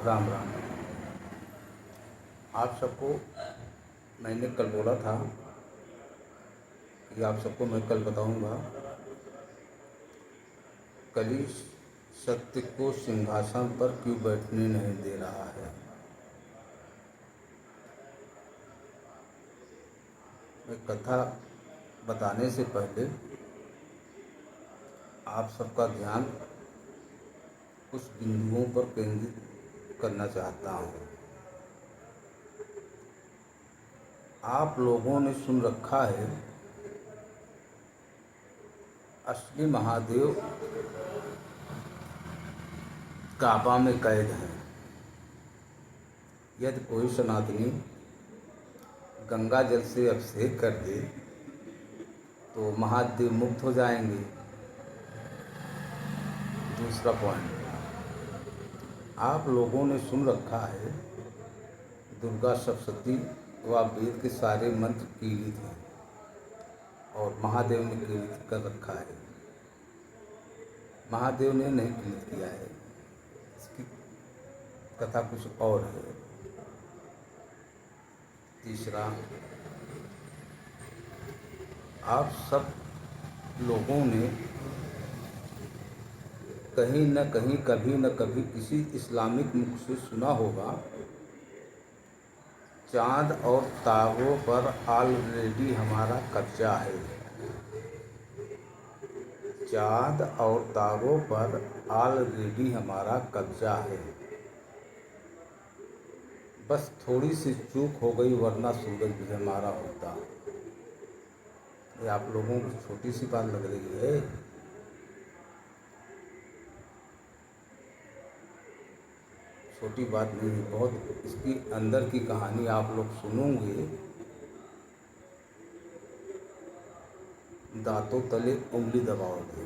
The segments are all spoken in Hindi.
राम राम। आप सबको मैंने कल बोला था कि आप सबको मैं कल बताऊंगा। कली सत्य को सिंहासन पर क्यों बैठने नहीं दे रहा है। मैं कथा बताने से पहले आप सबका ध्यान कुछ बिंदुओं पर केंद्रित करना चाहता हूँ। आप लोगों ने सुन रखा है असली महादेव काबा में कैद हैं। यदि कोई सनातनी गंगा जल से अभिषेक कर दे तो महादेव मुक्त हो जाएंगे। दूसरा पॉइंट, आप लोगों ने सुन रखा है दुर्गा सप्तशती व वेद के सारे मंत्र कीलित हैं और महादेव ने कीलित कर रखा है। महादेव ने नहीं कीलित किया है, इसकी कथा कुछ और है। तीसरा, आप सब लोगों ने कहीं न कहीं कभी न कभी किसी इस्लामिक मुख से सुना होगा चाँद और तारों पर ऑलरेडी हमारा कब्जा है। चाँद और तारों पर ऑलरेडी हमारा कब्जा है, बस थोड़ी सी चूक हो गई वरना सूरज भी हमारा होता। ये आप लोगों को छोटी सी बात लग रही है। छोटी बात नहीं है, बहुत इसकी अंदर की कहानी आप लोग सुनोगे दांतों तले उंगली दबाओगे।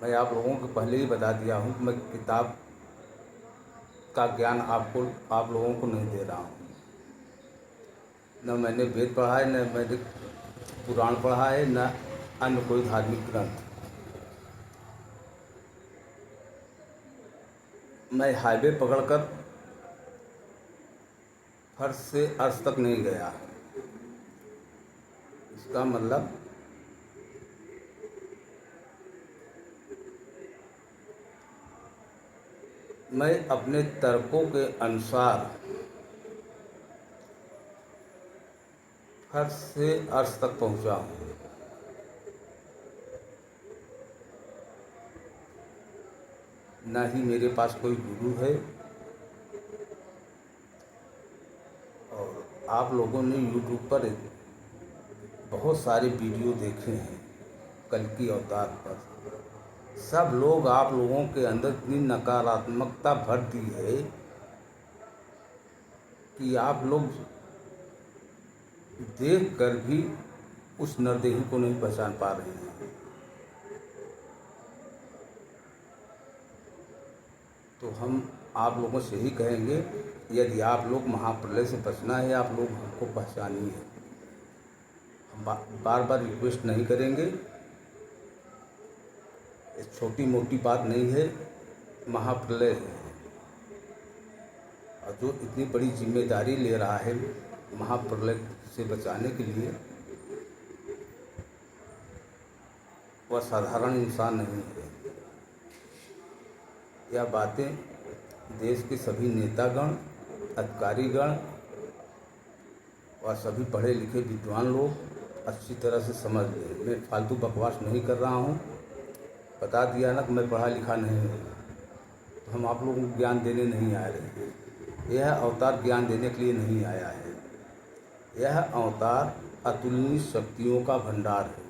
मैं आप लोगों को पहले ही बता दिया हूँ कि मैं किताब का ज्ञान आप लोगों को नहीं दे रहा हूँ। न मैंने वेद पढ़ा है, न मैंने पुराण पढ़ा है, न अन्य कोई धार्मिक ग्रंथ। मैं हाईवे पकड़कर फर्श से अर्श तक नहीं गया। इसका मतलब मैं अपने तर्कों के अनुसार फर्श से अर्श तक पहुंचा हूँ। न ही मेरे पास कोई गुरु है। और आप लोगों ने YouTube पर बहुत सारे वीडियो देखे हैं कल्कि अवतार पर। सब लोग आप लोगों के अंदर इतनी नकारात्मकता भर दी है कि आप लोग देख कर भी उस नरदेही को नहीं पहचान पा रहे हैं। तो हम आप लोगों से यही कहेंगे, यदि आप लोग महाप्रलय से बचना है, आप लोग हमको पहचानिए। हम बार बार रिक्वेस्ट नहीं करेंगे, छोटी मोटी बात नहीं है, महाप्रलय है। और जो इतनी बड़ी जिम्मेदारी ले रहा है महाप्रलय से बचाने के लिए, वह साधारण इंसान नहीं है। यह बातें देश के सभी नेतागण, अधिकारीगण और सभी पढ़े लिखे विद्वान लोग अच्छी तरह से समझ लें। मैं फालतू बकवास नहीं कर रहा हूँ। बता दिया ना कि मैं पढ़ा लिखा नहीं हूँ। तो हम आप लोगों को ज्ञान देने नहीं आ रहे हैं। यह अवतार ज्ञान देने के लिए नहीं आया है। यह अवतार अतुलनीय शक्तियों का भंडार है।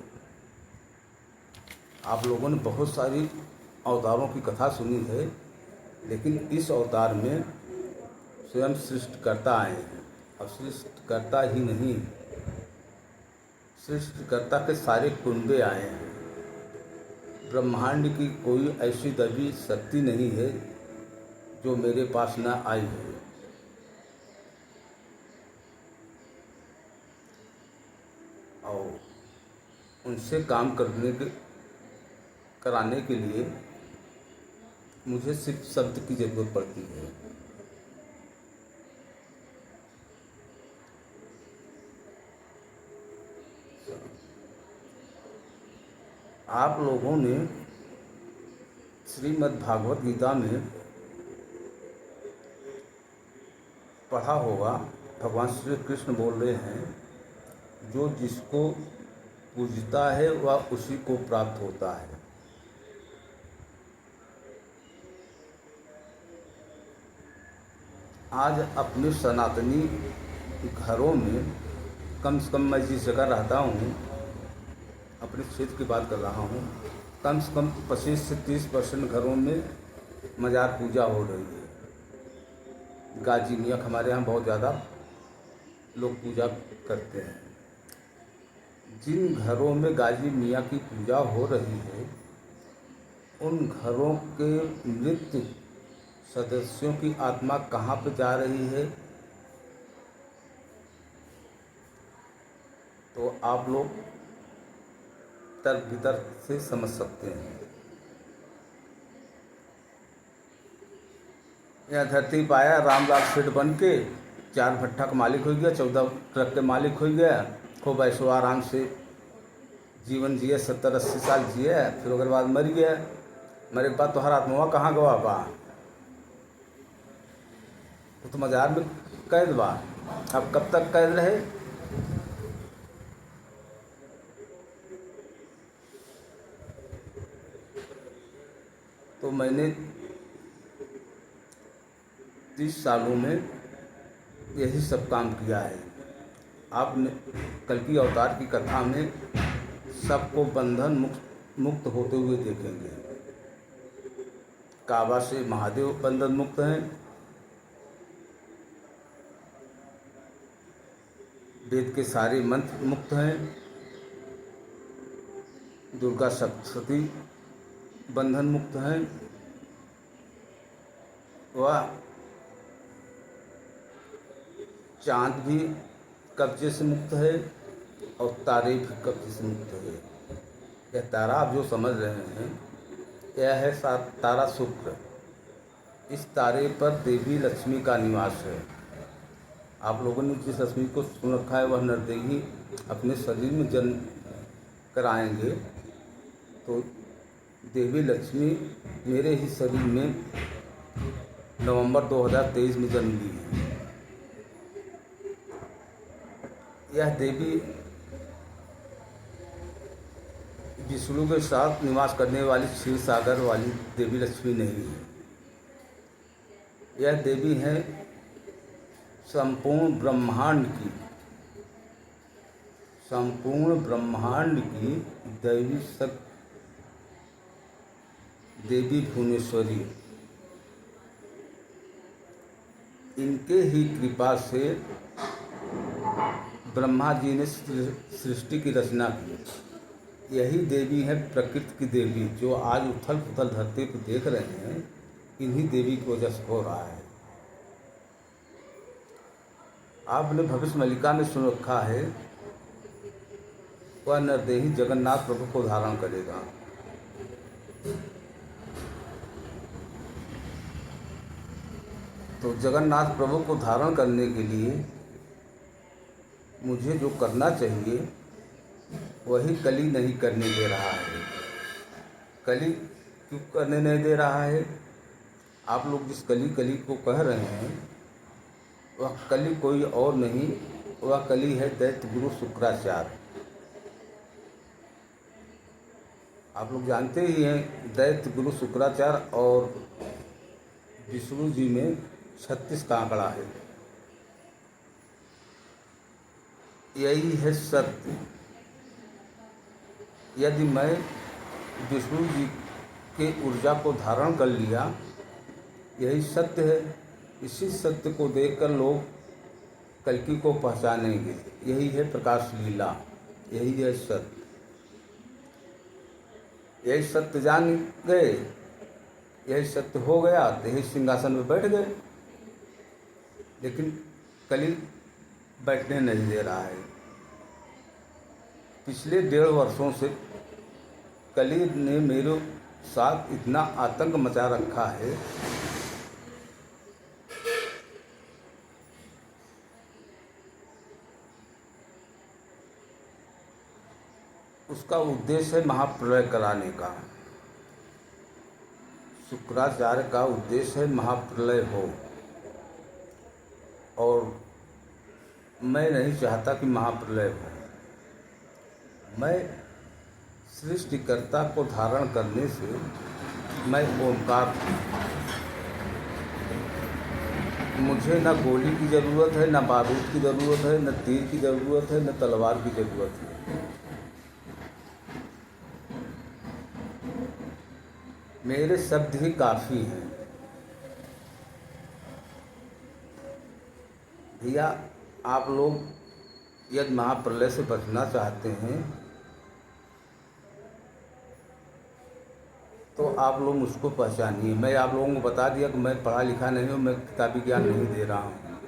आप लोगों ने बहुत सारी अवतारों की कथा सुनी है, लेकिन इस अवतार में स्वयं सृष्टिकर्ता आए हैं। और सृष्टिकर्ता ही नहीं, सृष्टिकर्ता के सारे कुंबे आए हैं। ब्रह्मांड की कोई ऐसी दैवी शक्ति नहीं है जो मेरे पास न आई है। और उनसे काम कराने के लिए मुझे सिर्फ शब्द की ज़रूरत पड़ती है। आप लोगों ने श्रीमद् भागवत गीता में पढ़ा होगा, भगवान श्री कृष्ण बोल रहे हैं, जो जिसको पूजता है वह उसी को प्राप्त होता है। आज अपने सनातनी घरों में कम से कम, मैं जिस जगह रहता हूँ, अपने क्षेत्र की बात कर रहा हूँ, कम से कम 25 से 30% घरों में मजार पूजा हो रही है। गाजी मियाँ हमारे यहाँ बहुत ज़्यादा लोग पूजा करते हैं। जिन घरों में गाजी मियाँ की पूजा हो रही है, उन घरों के मृत सदस्यों की आत्मा कहाँ पर जा रही है, तो आप लोग तर्क वितर्क से समझ सकते हैं। यह धरती पाया रामलाल सेठ बन के 4 भट्ठा का मालिक हो गया, 14 ट्रक के मालिक हो गया, खूब ऐशो आराम से जीवन जिए, 70-80 साल जिए, फिर उसके बाद मर गया। मरे के बाद तो हर आत्मा कहाँ गवा बा, तो मजार में कैद बा। अब कब तक कैद रहे? तो मैंने 30 सालों में यही सब काम किया है। आपने कल्कि अवतार की कथा में सबको बंधन मुक्त होते हुए देखेंगे। काबा से महादेव बंधन मुक्त हैं, वेद के सारे मंत्र मुक्त हैं, दुर्गा सप्तशती बंधन मुक्त हैं, वह चांद भी कब्जे से मुक्त है और तारे भी कब्जे से मुक्त है। यह तारा आप जो समझ रहे हैं, यह है तारा शुक्र। इस तारे पर देवी लक्ष्मी का निवास है। आप लोगों ने जिस लक्ष्मी को सुन रखा है, वह नरदेवी अपने शरीर में जन्म कराएंगे, तो देवी लक्ष्मी मेरे ही शरीर में नवंबर 2023 में जन्म ली है। यह देवी विष्णु के साथ निवास करने वाली क्षीर सागर वाली देवी लक्ष्मी नहीं है। यह देवी है संपूर्ण ब्रह्मांड की दैवी शक्ति, देवी भुवनेश्वरी। इनके ही कृपा से ब्रह्मा जी ने सृष्टि की रचना की। यही देवी है प्रकृति की देवी, जो आज उथल पुथल धरती पर देख रहे हैं, इन्हीं देवी की वजह से हो रहा है। आपने भविष्य मलिका में सुन रखा है, वह नरदेही जगन्नाथ प्रभु को धारण करेगा। तो जगन्नाथ प्रभु को धारण करने के लिए मुझे जो करना चाहिए वही कली नहीं करने दे रहा है। कली क्यों करने नहीं दे रहा है? आप लोग जिस कली को कह रहे हैं, वह कली कोई और नहीं, वह कली है दैत्य गुरु शुक्राचार्य। आप लोग जानते ही हैं, दैत्य गुरु शुक्राचार्य और विष्णु जी में 36 का आंकड़ा है। यही है सत्य। यदि मैं विष्णु जी के ऊर्जा को धारण कर लिया, यही सत्य है। इसी सत्य को देखकर लोग कल्कि को पहचानेंगे। यही है प्रकाश लीला, यही है सत्य। यही सत्य जान गए, यही सत्य हो गया, तो यही सिंहासन में बैठ गए। लेकिन कली बैठने नहीं दे रहा है। पिछले 1.5 वर्षों से कली ने साथ इतना आतंक मचा रखा है। उसका उद्देश्य है महाप्रलय कराने का। शुक्राचार्य का उद्देश्य है महाप्रलय हो, और मैं नहीं चाहता कि महाप्रलय हो। मैं सृष्टिकर्ता को धारण करने से मैं ओंकार हूँ। मुझे न गोली की ज़रूरत है, न बारूद की ज़रूरत है, न तीर की ज़रूरत है, न तलवार की ज़रूरत है। मेरे शब्द ही काफ़ी हैं। भैया, आप लोग यदि महाप्रलय से बचना चाहते हैं तो आप लोग मुझको पहचानिए। मैं आप लोगों को बता दिया कि मैं पढ़ा लिखा नहीं हूँ, मैं किताबी ज्ञान नहीं दे रहा हूँ।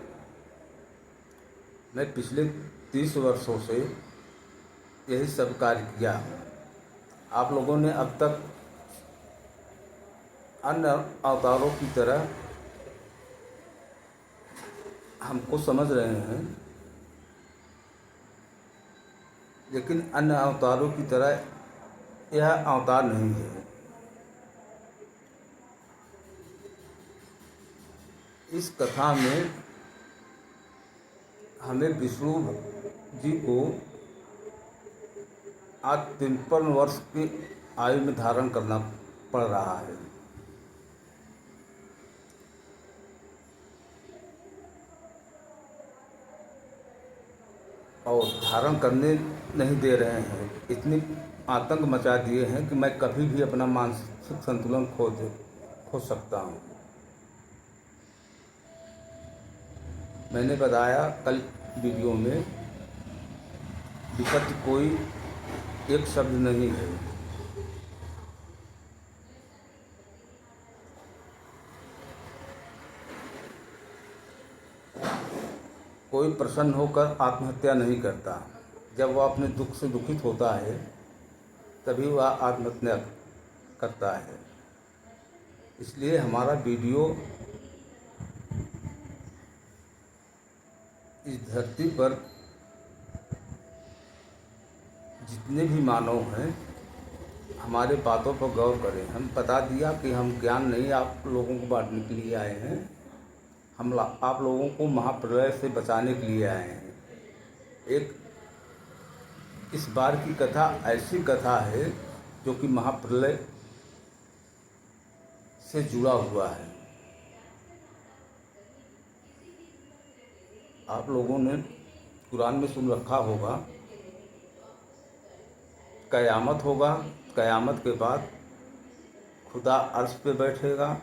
मैं पिछले 30 वर्षों से यही सब कार्य किया। आप लोगों ने अब तक अन्य अवतारों की तरह हमको समझ रहे हैं, लेकिन अन्य अवतारों की तरह यह अवतार नहीं है। इस कथा में हमें विष्णु जी को आज 53 वर्ष की आयु में धारण करना पड़ रहा है। और धारण करने नहीं दे रहे हैं। इतनी आतंक मचा दिए हैं कि मैं कभी भी अपना मानसिक संतुलन खो सकता हूँ। मैंने बताया कल वीडियो में, विपत्ति कोई एक शब्द नहीं है। कोई प्रसन्न होकर आत्महत्या नहीं करता। जब वह अपने दुख से दुखित होता है तभी वह आत्महत्या करता है। इसलिए हमारा वीडियो इस धरती पर जितने भी मानव हैं हमारे बातों पर गौर करें। हम बता दिया कि हम ज्ञान नहीं आप लोगों को बांटने के लिए आए हैं, हम आप लोगों को महाप्रलय से बचाने के लिए आए हैं। एक इस बार की कथा ऐसी कथा है जो कि महाप्रलय से जुड़ा हुआ है। आप लोगों ने कुरान में सुन रखा होगा, क़यामत होगा, क़यामत के बाद खुदा अर्श पे बैठेगा,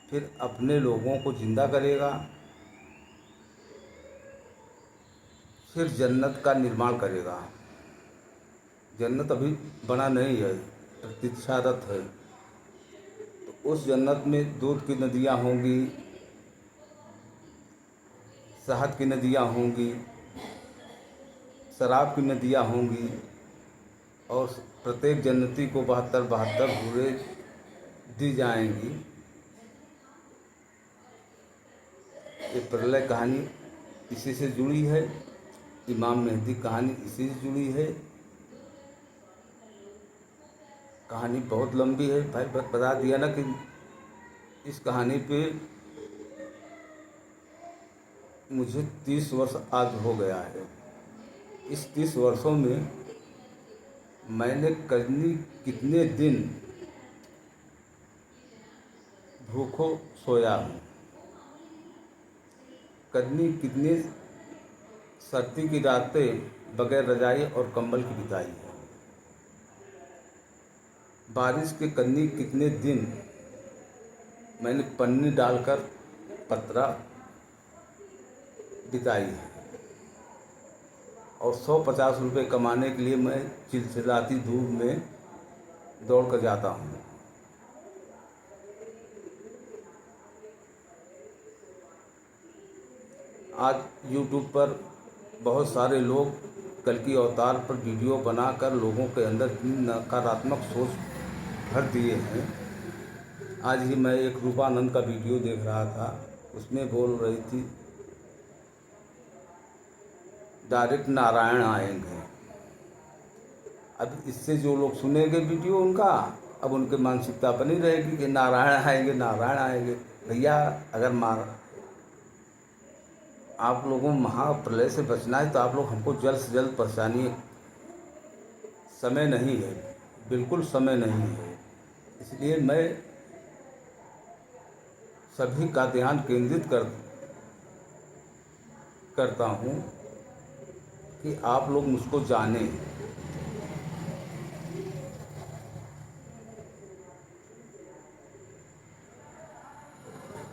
फिर अपने लोगों को जिंदा करेगा, फिर जन्नत का निर्माण करेगा। जन्नत अभी बना नहीं है, प्रतीक्षारत है। तो उस जन्नत में दूध की नदियाँ होंगी, शहद की नदियाँ होंगी, शराब की नदियाँ होंगी, और प्रत्येक जन्नती को 72 हूरें दी जाएंगी। ये प्रलय कहानी इसी से जुड़ी है। इमाम मेहदी कहानी इसी से जुड़ी है। कहानी बहुत लंबी है भाई, बता दिया ना कि इस कहानी पे मुझे 30 वर्ष आज हो गया है। इस 30 वर्षों में मैंने कितने दिन भूखों सोया हूँ, कितनी सर्दी की रातें बगैर रजाई और कंबल की बिताई है। बारिश के कितने दिन मैंने पन्नी डालकर पतरा बिताई है। और 150 रुपये कमाने के लिए मैं चिलचिलाती धूप में दौड़ कर जाता हूँ। आज YouTube पर बहुत सारे लोग कल की अवतार पर वीडियो बनाकर लोगों के अंदर नकारात्मक सोच भर दिए हैं। आज ही मैं एक रूपानंद का वीडियो देख रहा था, उसमें बोल रही थी डायरेक्ट नारायण आएंगे। अब इससे जो लोग सुनेंगे वीडियो उनका, अब उनकी मानसिकता बनी रहेगी कि नारायण आएंगे, नारायण आएंगे। भैया, अगर आप लोगों को महाप्रलय से बचना है तो आप लोग हमको जल्द से जल्द पहचानिए। समय नहीं है, बिल्कुल समय नहीं है। इसलिए मैं सभी का ध्यान केंद्रित करता हूँ कि आप लोग मुझको जानें।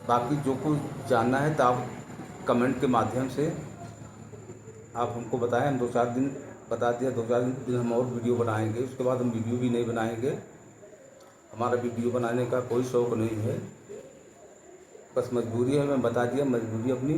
बाकी जो कुछ जानना है तो आप कमेंट के माध्यम से आप हमको बताएं। हम 2-4 दिन बता दिया, 2-4 दिन हम और वीडियो बनाएंगे। उसके बाद हम वीडियो भी नहीं बनाएंगे। हमारा वीडियो बनाने का कोई शौक़ नहीं है, बस मजबूरी है। मैं बता दिया, मजबूरी अपनी